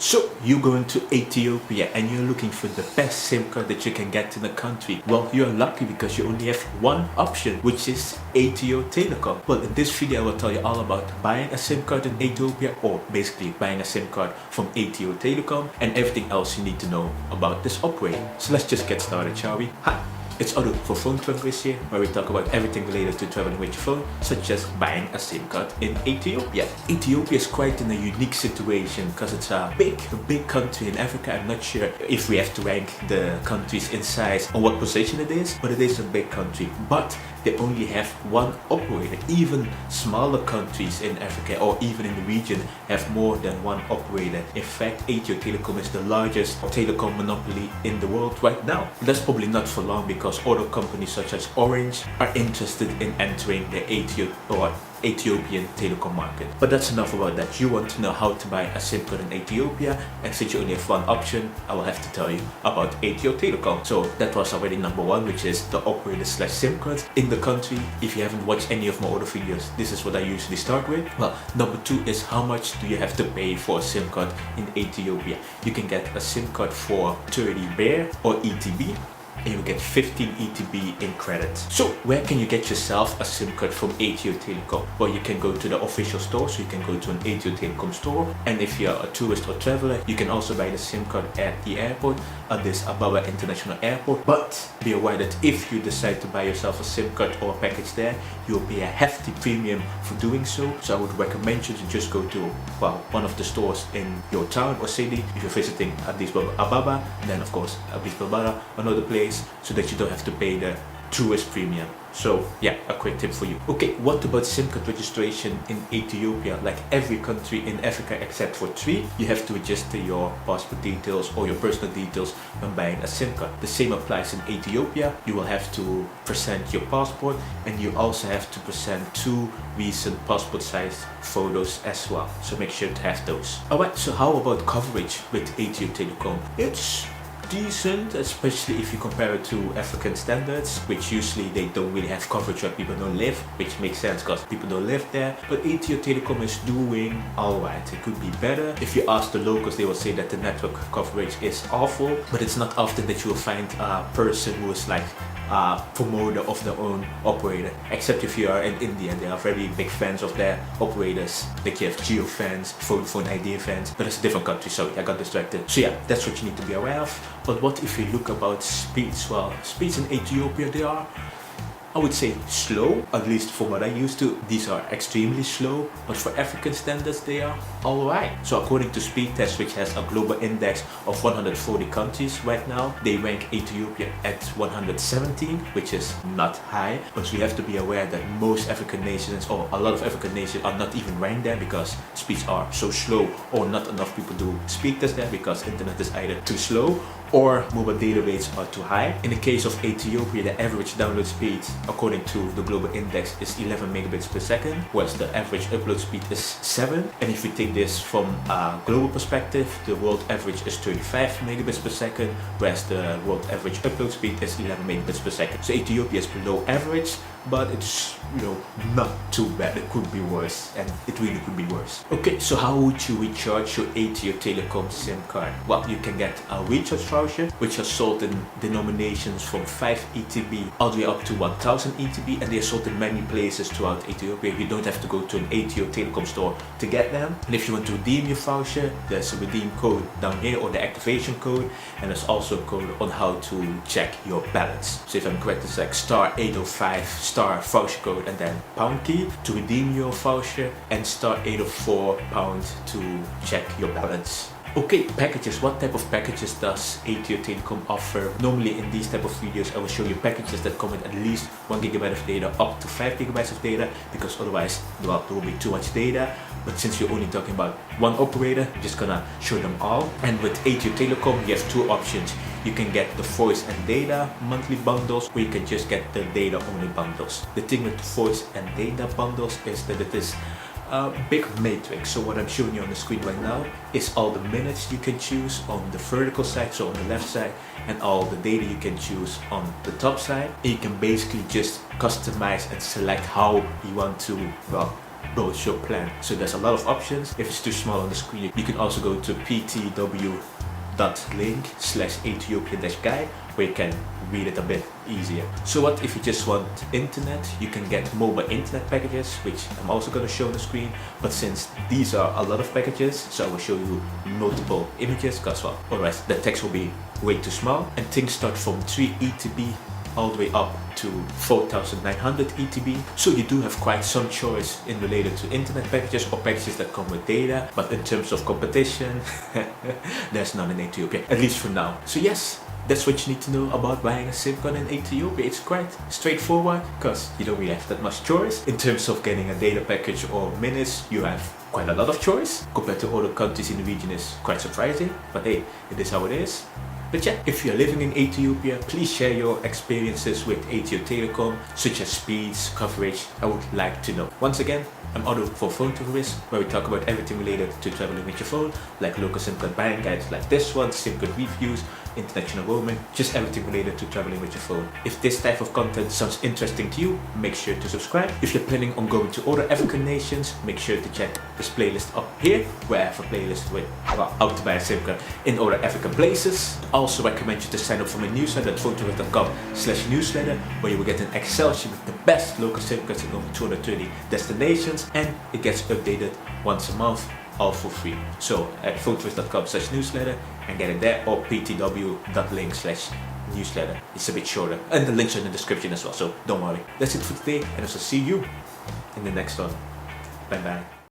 So you're going to Ethiopia and you're looking for the best SIM card that you can get in the country. Well, you're lucky because you only have one option, which is Ethio Telecom. Well, in this video I will tell you all about buying a SIM card in Ethiopia, or basically buying a SIM card from Ethio Telecom, and everything else you need to know about this operator. So let's just get started, shall we? Hi! It's Otto for Phone Travelers here, where we talk about everything related to traveling with your phone, such as buying a SIM card in Ethiopia. Ethiopia is quite in a unique situation because it's a big country in Africa. I'm not sure if we have to rank the countries in size or what position it is, but it is a big country. But they only have one operator. Even smaller countries in Africa or even in the region have more than one operator. In fact, Ethio Telecom is the largest telecom monopoly in the world right now. That's probably not for long because other companies such as Orange are interested in entering the Ethiopian telecom market. But that's enough about that. You want to know how to buy a SIM card in Ethiopia, and since you only have one option, I will have to tell you about Ethio Telecom. So that was already number one, which is the operator slash SIM cards in the country. If you haven't watched any of my other videos, this is what I usually start with. Well, number two is how much do you have to pay for a SIM card in Ethiopia. You can get a SIM card for 30 BER or ETB, and you get 15 ETB in credit. So where can you get yourself a SIM card from Ethio Telecom? Well, you can go to the official store, so you can go to an Ethio Telecom store, and if you're a tourist or traveler, you can also buy the SIM card at the airport, at this Ababa International Airport. But be aware that if you decide to buy yourself a SIM card or a package there, you'll pay a hefty premium for doing so. So I would recommend you to just go to, well, one of the stores in your town or city. If you're visiting Addis Ababa, then of course Addis Ababa, another place, so that you don't have to pay the tourist premium. So yeah, a quick tip for you. Okay, what about SIM card registration in Ethiopia? Like every country in Africa except for 3, you have to register your passport details or your personal details when buying a SIM card. The same applies in Ethiopia. You will have to present your passport, and you also have to present 2 recent passport size photos as well. So make sure to have those. Alright, so how about coverage with Ethio Telecom? It's decent, especially if you compare it to African standards, which usually they don't really have coverage where people don't live, which makes sense because people don't live there. But Ethio Telecom is doing alright. It could be better. If you ask the locals, they will say that the network coverage is awful, but it's not often that you will find a person who is like promoter of their own operator, except if you are in India. They are very big fans of their operators. Like you have Geo fans, Vodafone Idea fans, but it's a different country. Sorry, I got distracted. So yeah, that's what you need to be aware of. But what if you look about speeds? Well, speeds in Ethiopia, they are, I would say, slow, at least from what I used to. These are extremely slow, but for African standards, they are alright. So according to Speed Test, which has a global index of 140 countries right now, they rank Ethiopia at 117, which is not high. But we have to be aware that most African nations, or a lot of African nations, are not even ranked there because speeds are so slow, or not enough people do speed test there because internet is either too slow or mobile data rates are too high. In the case of Ethiopia, the average download speed according to the global index is 11 megabits per second, whereas the average upload speed is 7. And if we take this from a global perspective, the world average is 35 megabits per second, whereas the world average upload speed is 11 megabits per second. So Ethiopia is below average, but it's, you know, not too bad. It could be worse, and it really could be worse. Okay, so how would you recharge your Ethio Telecom SIM card? Well, you can get a recharge voucher, which are sold in denominations from 5 ETB all the way up to 1000 ETB, and they are sold in many places throughout Ethiopia. You don't have to go to an Ethio Telecom store to get them. And if you want to redeem your voucher, there's a redeem code down here, or the activation code, and there's also a code on how to check your balance. So if I'm correct, it's like star 805 star voucher code and then pound key to redeem your voucher, and star 804 pound to check your balance. Okay, packages. What type of packages does Ethio Telecom offer? Normally in these type of videos I will show you packages that come with at least 1 gigabyte of data up to 5 gigabytes of data, because otherwise, well, there will be too much data. But since you're only talking about one operator, I'm just gonna show them all. And with Ethio Telecom, you have 2 options. You can get the voice and data monthly bundles, or you can just get the data only bundles. The thing with the voice and data bundles is that it is a big matrix. So what I'm showing you on the screen right now is all the minutes you can choose on the vertical side, so on the left side, and all the data you can choose on the top side. And you can basically just customize and select how you want to, well, both your plan. So there's a lot of options. If it's too small on the screen, you can also go to ptw.link/Ethiopian-guide where you can read it a bit easier. So what if you just want internet? You can get mobile internet packages, which I'm also going to show on the screen. But since these are a lot of packages, so I will show you multiple images, because well, otherwise the text will be way too small. And things start from 3 ETB all the way up to 4,900 ETB. So you do have quite some choice in related to internet packages or packages that come with data. But in terms of competition, there's none in Ethiopia, at least for now. So yes, that's what you need to know about buying a SIM card in Ethiopia. It's quite straightforward because you don't really have that much choice. In terms of getting a data package or minutes, you have quite a lot of choice. Compared to other countries in the region is quite surprising, but hey, it is how it is. But yeah, if you're living in Ethiopia, please share your experiences with Ethio Telecom, such as speeds, coverage. I would like to know. Once again, I'm Otto for Phone Tourist, where we talk about everything related to traveling with your phone, like local SIM card buying guides like this one, SIM card reviews, international roaming, just everything related to traveling with your phone. If this type of content sounds interesting to you, make sure to subscribe. If you're planning on going to other African nations, make sure to check this playlist up here, where I have a playlist with how to buy a SIM card in other African places. I also recommend you to sign up for my newsletter at phonetourist.com/newsletter, where you will get an Excel sheet with the best local SIM cards in over 230 destinations, and it gets updated once a month, all for free. So at phonetourist.com/newsletter and get it there, or ptw.link/newsletter. It's a bit shorter, and the links are in the description as well, so don't worry. That's it for today, and I shall see you in the next one. Bye bye.